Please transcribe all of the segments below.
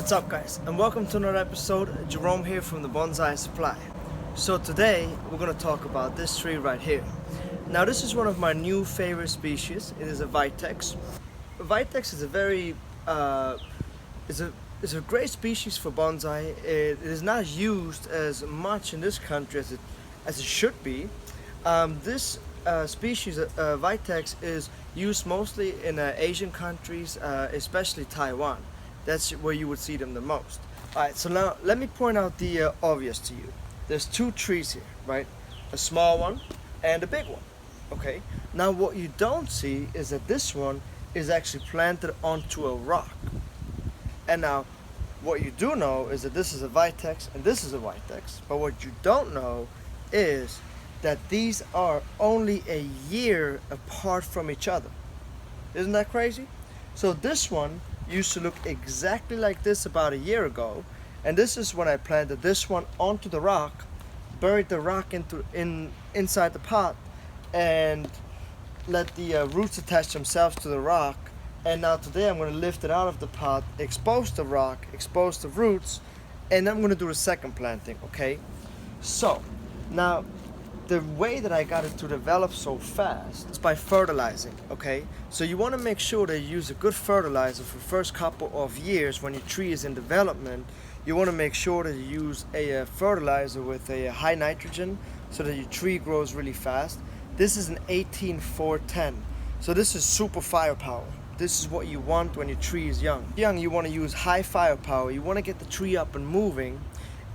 What's up guys, and welcome to another episode. Jerome here from the Bonsai Supply. So today we're going to talk about this tree right here. Now this is one of my new favorite species. It is a Vitex. Vitex is a very is a great species for bonsai. It is not used as much in this country as it should be. This species, Vitex, is used mostly in Asian countries, especially Taiwan. That's where you would see them the most. Alright, so now let me point out the obvious to you. There's two trees here, right? A small one and a big one. Okay? Now what you don't see is that this one is actually planted onto a rock. And now what you do know is that this is a Vitex and this is a Vitex. But what you don't know is that these are only a year apart from each other. Isn't that crazy? So this one used to look exactly like this about a year ago, and this is when I planted this one onto the rock, buried the rock inside the pot, and let the roots attach themselves to the rock. And now today I'm going to lift it out of the pot, expose the rock, expose the roots, and then I'm going to do a second planting. Okay, so now the way that I got it to develop so fast is by fertilizing. Okay, so you want to make sure that you use a good fertilizer for the first couple of years when your tree is in development. You want to make sure that you use a fertilizer with a high nitrogen so that your tree grows really fast. This is an 18-4-10, so this is super firepower. This is what you want when your tree is young. You want to use high firepower. You want to get the tree up and moving,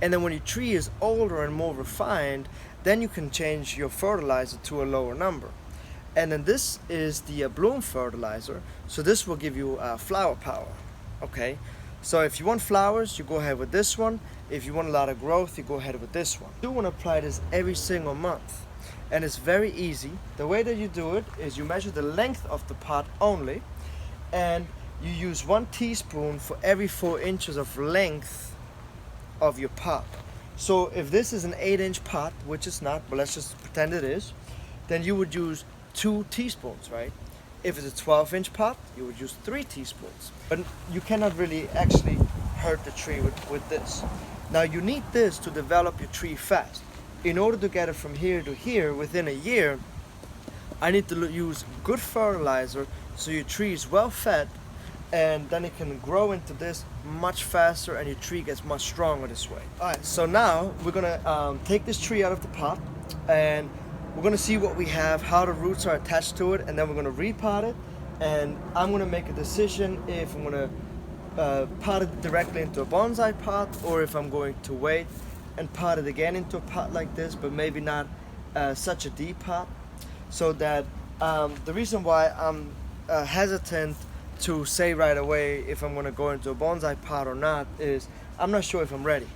and then when your tree is older and more refined, then you can change your fertilizer to a lower number. And then this is the bloom fertilizer, so this will give you flower power. Okay, so if you want flowers, you go ahead with this one. If you want a lot of growth, you go ahead with this one. You want to apply this every single month, and it's very easy. The way that you do it is you measure the length of the pot only, and you use 1 teaspoon for every 4 inches of length of your pot. So if this is an 8-inch pot, which it's not, but let's just pretend it is, then you would use 2 teaspoons, right? If it's a 12-inch pot, you would use 3 teaspoons. But you cannot really actually hurt the tree with this. Now you need this to develop your tree fast. In order to get it from here to here within a year, I need to use good fertilizer so your tree is well fed, and then it can grow into this much faster and your tree gets much stronger this way. Alright, so now we're gonna take this tree out of the pot, and we're gonna see what we have, how the roots are attached to it, and then we're gonna repot it, and I'm gonna make a decision if I'm gonna pot it directly into a bonsai pot, or if I'm going to wait and pot it again into a pot like this, but maybe not such a deep pot. So that the reason why I'm hesitant to say right away if I'm going to go into a bonsai pot or not is I'm not sure if I'm ready.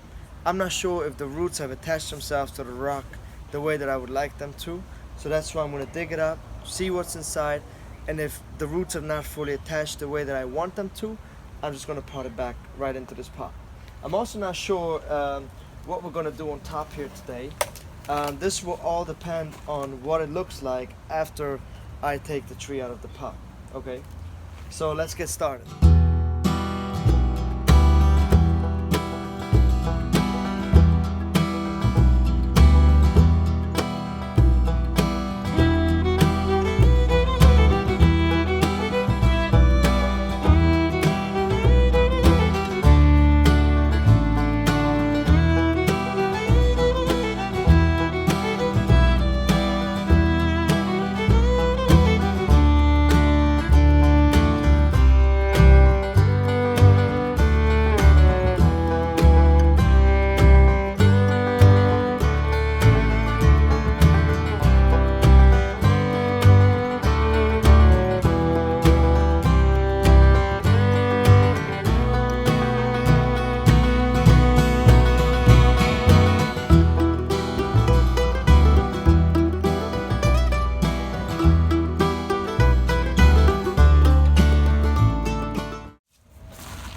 I'm not sure if the roots have attached themselves to the rock the way that I would like them to. So that's why I'm going to dig it up, see what's inside, and if the roots are not fully attached the way that I want them to, I'm just going to pot it back right into this pot. I'm also not sure what we're going to do on top here today. This will all depend on what it looks like after I take the tree out of the pot. Okay, so let's get started.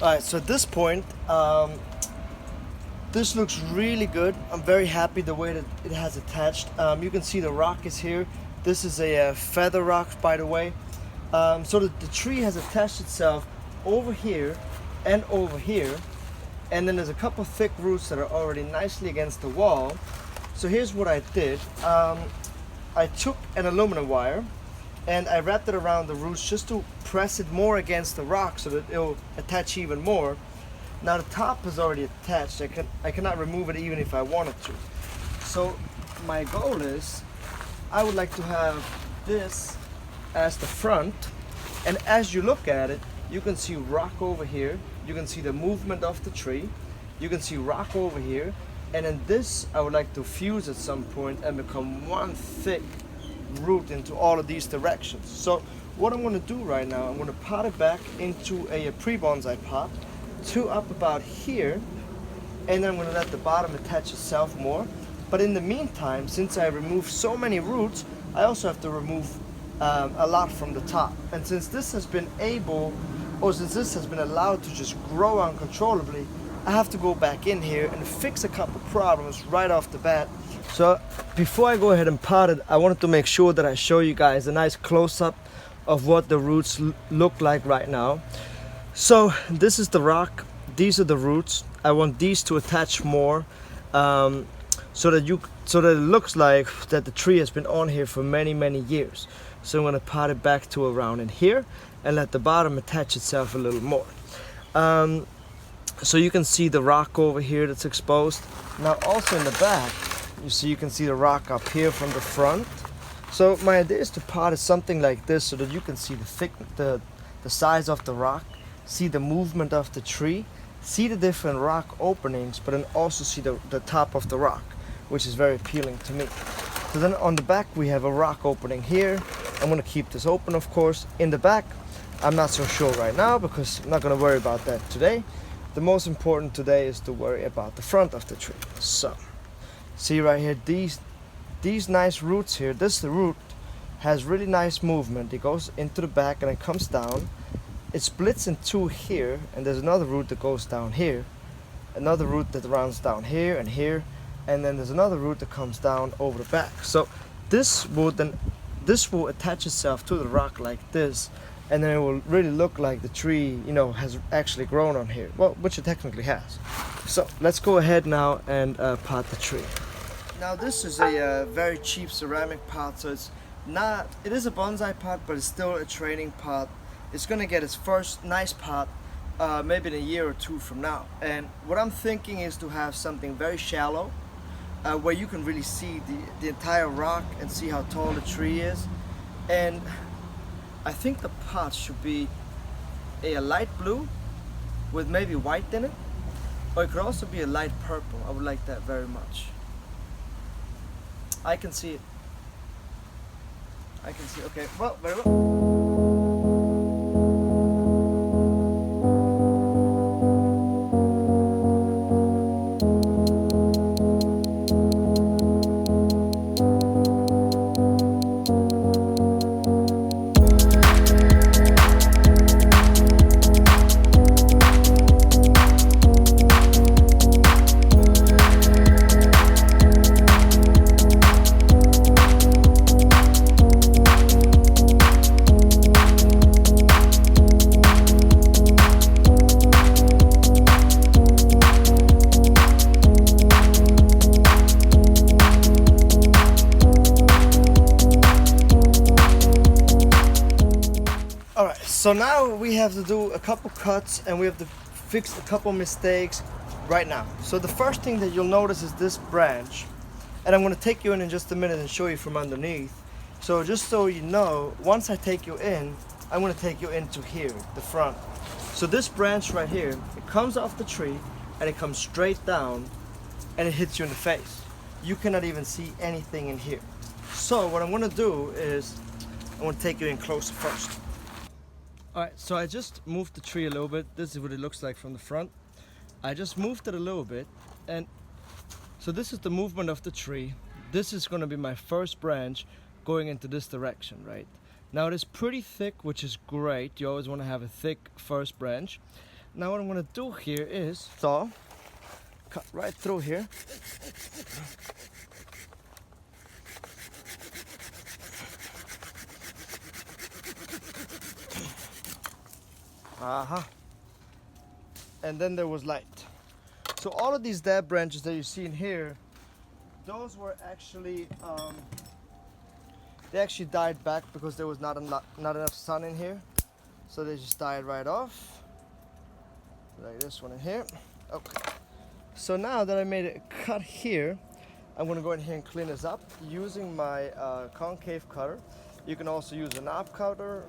Alright, so at this point, this looks really good. I'm very happy the way that it has attached. You can see the rock is here. This is a feather rock, by the way. So the tree has attached itself over here and over here, and then there's a couple thick roots that are already nicely against the wall. So here's what I did. I took an aluminum wire and I wrapped it around the roots just to press it more against the rock so that it'll attach even more. Now the top is already attached. I cannot remove it even if I wanted to. So my goal is, I would like to have this as the front, and as you look at it, you can see rock over here, you can see the movement of the tree, you can see rock over here, and then this I would like to fuse at some point and become one thick root into all of these directions. So what I'm going to do right now, I'm going to pot it back into a pre-bonsai pot to up about here, and then I'm going to let the bottom attach itself more. But in the meantime, since I removed so many roots, I also have to remove a lot from the top. And since this has been allowed to just grow uncontrollably, I have to go back in here and fix a couple problems right off the bat. So before I go ahead and pot it, I wanted to make sure that I show you guys a nice close-up of what the roots look like right now. So this is the rock, these are the roots. I want these to attach more, so that it looks like that the tree has been on here for many years. So I'm going to pot it back to around in here and let the bottom attach itself a little more. So you can see the rock over here that's exposed. Now also in the back, you can see the rock up here from the front. So my idea is to pot it something like this so that you can see the size of the rock, see the movement of the tree, see the different rock openings, but then also see the top of the rock, which is very appealing to me. So then on the back we have a rock opening here. I'm going to keep this open, of course. In the back, I'm not so sure right now because I'm not going to worry about that today. The most important today is to worry about the front of the tree. So see right here, these nice roots here. The root has really nice movement. It goes into the back and it comes down. It splits in two here, and there's another root that goes down here, another root that runs down here and here, and then there's another root that comes down over the back. So this will attach itself to the rock like this, and then it will really look like the tree, has actually grown on here. Well, which it technically has. So let's go ahead now and pot the tree. Now this is a very cheap ceramic pot, so it is a bonsai pot, but it's still a training pot. It's gonna get its first nice pot maybe in a year or two from now. And what I'm thinking is to have something very shallow, where you can really see the entire rock and see how tall the tree is. And I think the pot should be a light blue with maybe white in it, or it could also be a light purple. I would like that very much. I can see it. Okay, well, very well. So now we have to do a couple cuts and we have to fix a couple mistakes right now. So the first thing that you'll notice is this branch, and I'm going to take you in just a minute and show you from underneath. So just so you know, once I take you in, I'm going to take you into here, the front. So this branch right here, it comes off the tree and it comes straight down and it hits you in the face. You cannot even see anything in here. So what I'm going to do is I'm going to take you in closer first. Alright, so I just moved the tree a little bit. This is what it looks like from the front. I just moved it a little bit, and so this is the movement of the tree. This is going to be my first branch going into this direction, right? Now it is pretty thick, which is great. You always want to have a thick first branch. Now what I'm going to do here is cut right through here. And then there was light. So all of these dead branches that you see in here, those were actually they actually died back because there was not enough sun in here, so they just died right off, like this one in here. Okay, so now that I made a cut here, I'm going to go in here and clean this up using my concave cutter. You can also use a knob cutter.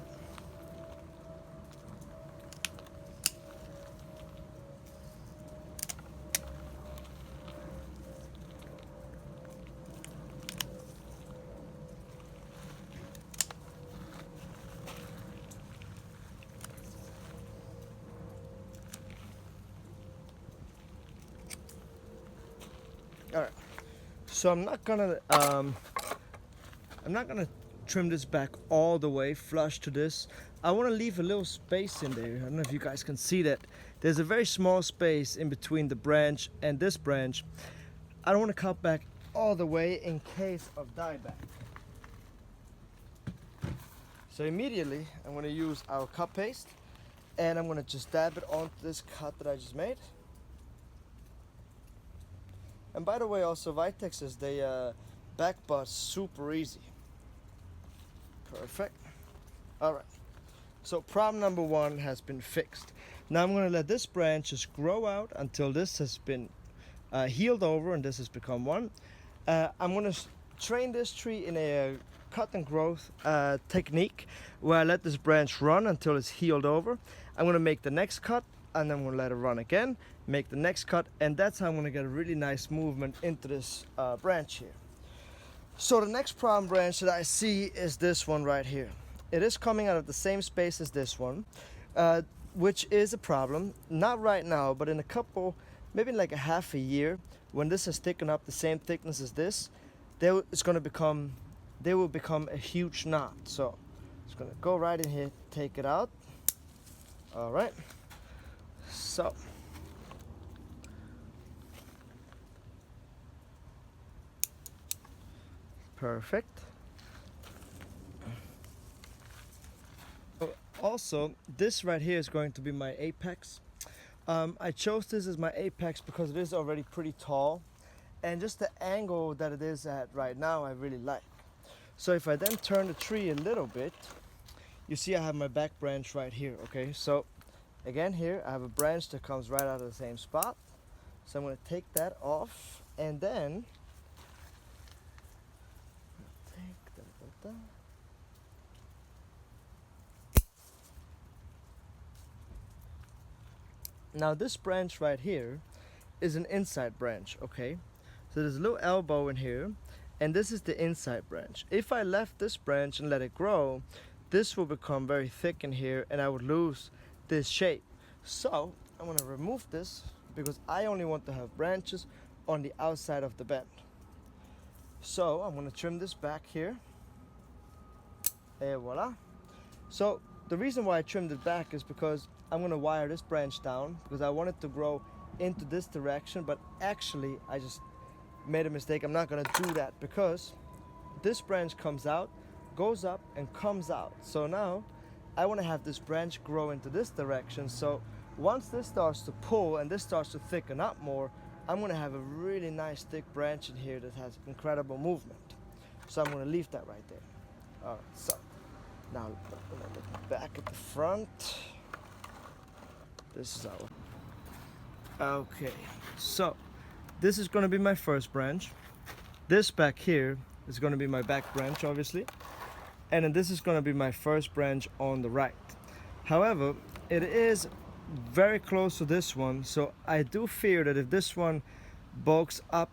All right, so I'm not gonna trim this back all the way flush to this. I want to leave a little space in there. I don't know if you guys can see that. There's a very small space in between the branch and this branch. I don't want to cut back all the way in case of dieback. So immediately I'm going to use our cut paste and I'm going to just dab it onto this cut that I just made. And by the way, also Vitexes, they back butt super easy. Perfect. All right. So problem number one has been fixed. Now I'm going to let this branch just grow out until this has been healed over and this has become one. I'm going to train this tree in a cut and growth technique where I let this branch run until it's healed over. I'm going to make the next cut and then I'm going to let it run again, make the next cut, and that's how I'm going to get a really nice movement into this branch here. So the next problem branch that I see is this one right here. It is coming out of the same space as this one, which is a problem. Not right now, but in a couple, maybe in like a half a year, when this has thickened up the same thickness as this, they will become a huge knot. So it's going to go right in here, take it out. All right. So perfect. Also, this right here is going to be my apex. I chose this as my apex because it is already pretty tall, and just the angle that it is at right now I really like. So if I then turn the tree a little bit, you see I have my back branch right here. Okay, so again here I have a branch that comes right out of the same spot. So I'm going to take that off and then now this branch right here is an inside branch, okay? So there's a little elbow in here, and this is the inside branch. If I left this branch and let it grow, this will become very thick in here and I would lose this shape. So I'm going to remove this because I only want to have branches on the outside of the bend. So I'm going to trim this back here. Et voila. So the reason why I trimmed it back is because I'm going to wire this branch down because I want it to grow into this direction, but actually I just made a mistake. I'm not going to do that because this branch comes out, goes up and comes out. So now I want to have this branch grow into this direction. So once this starts to pull and this starts to thicken up more, I'm going to have a really nice thick branch in here that has incredible movement. So I'm going to leave that right there. All right, so now look back at the front. This is our... Okay, so this is going to be my first branch. This back here is going to be my back branch, obviously. And then this is going to be my first branch on the right. However, it is very close to this one, so I do fear that if this one bulks up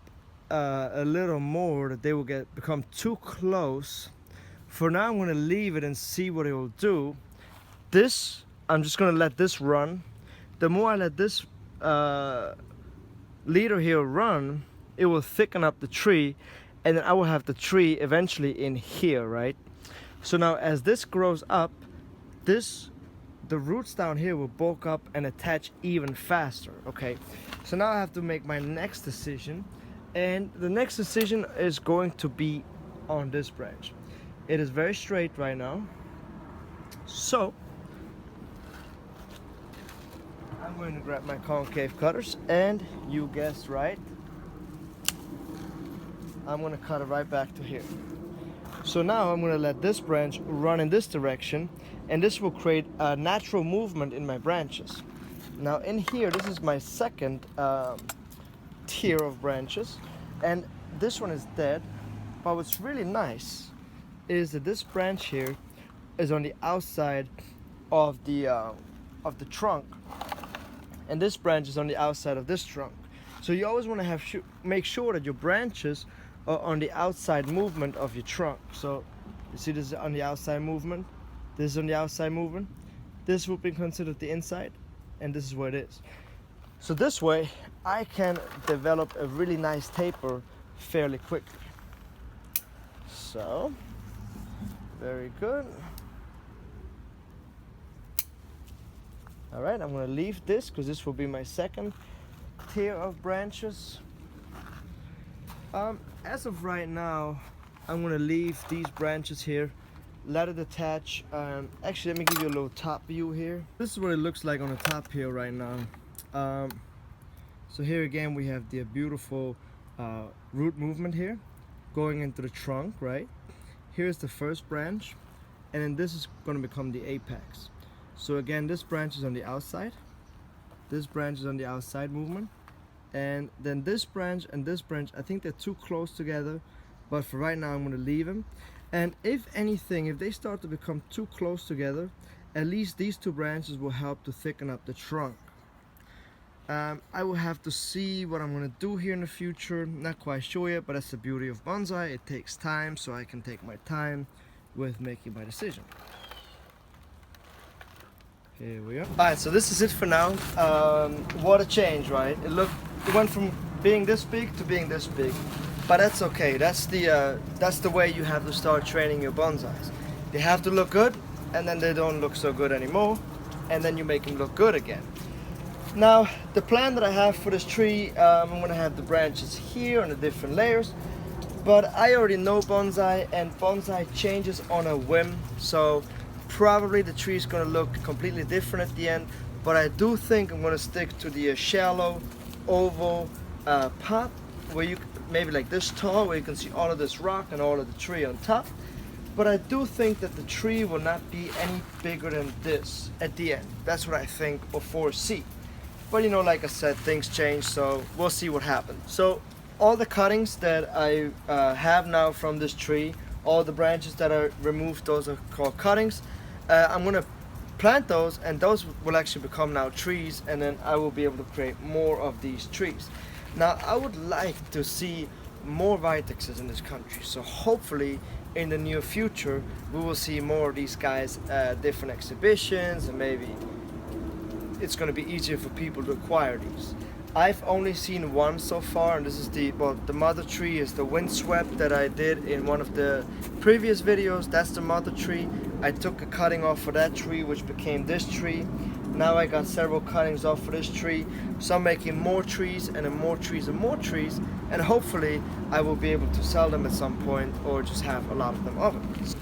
a little more, that they will become too close. For now, I'm going to leave it and see what it will do. This, I'm just going to let this run. The more I let this leader here run, it will thicken up the tree, and then I will have the tree eventually in here, right? So now as this grows up, the roots down here will bulk up and attach even faster, okay? So now I have to make my next decision, and the next decision is going to be on this branch. It is very straight right now, so I'm going to grab my concave cutters, and you guessed right, I'm going to cut it right back to here. So now I'm going to let this branch run in this direction, and this will create a natural movement in my branches. Now in here, this is my second tier of branches, and this one is dead, but what's really nice is that this branch here is on the outside of the trunk, and this branch is on the outside of this trunk. So you always want to make sure that your branches are on the outside movement of your trunk. So you see this is on the outside movement, this is on the outside movement, this would be considered the inside, and this is where it is. So this way I can develop a really nice taper fairly quickly. So very good. All right, I'm going to leave this because this will be my second tier of branches. As of right now, I'm going to leave these branches here, let it attach. Actually, let me give you a little top view here. This is what it looks like on the top here right now. So here again, we have the beautiful root movement here going into the trunk, right? Here's the first branch, and then this is going to become the apex. So again, this branch is on the outside, this branch is on the outside movement, and then this branch and this branch, I think they're too close together, but for right now I'm going to leave them. And if anything, if they start to become too close together, at least these two branches will help to thicken up the trunk. I will have to see what I'm going to do here in the future, not quite sure yet, but that's the beauty of bonsai. It takes time, so I can take my time with making my decision. Here we are. Alright, so this is it for now. What a change, right? It went from being this big to being this big, but that's okay. That's the way you have to start training your bonsais. They have to look good, and then they don't look so good anymore, and then you make them look good again. Now, the plan that I have for this tree, I'm going to have the branches here on the different layers, but I already know bonsai, and bonsai changes on a whim, so probably the tree is going to look completely different at the end, but I do think I'm going to stick to the shallow oval pot, where you maybe like this tall, where you can see all of this rock and all of the tree on top. But I do think that the tree will not be any bigger than this at the end. That's what I think or foresee. But you know, like I said, things change, so we'll see what happens. So all the cuttings that I have now from this tree, all the branches that are removed, those are called cuttings. I'm going to plant those, and those will actually become now trees, and then I will be able to create more of these trees. Now I would like to see more Vitexes in this country, so hopefully in the near future we will see more of these guys at different exhibitions, and maybe it's going to be easier for people to acquire these. I've only seen one so far, and this is the mother tree is the windswept that I did in one of the previous videos. That's the mother tree. I took a cutting off for that tree, which became this tree. Now I got several cuttings off for this tree, so I'm making more trees and then more trees and more trees, and hopefully I will be able to sell them at some point, or just have a lot of them of it.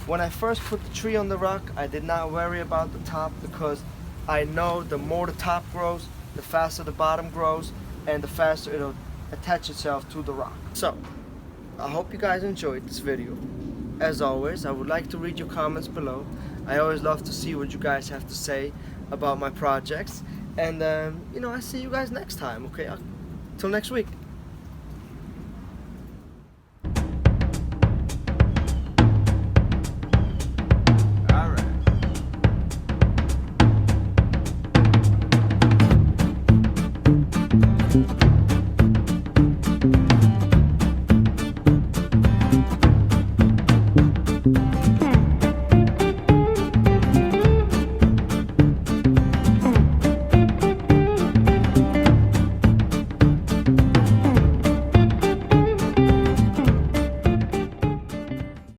When I first put the tree on the rock, I did not worry about the top, because I know the more the top grows, the faster the bottom grows, and the faster it'll attach itself to the rock. So I hope you guys enjoyed this video. As always, I would like to read your comments below. I always love to see what you guys have to say about my projects, and you know, I see you guys next time. Okay, till next week.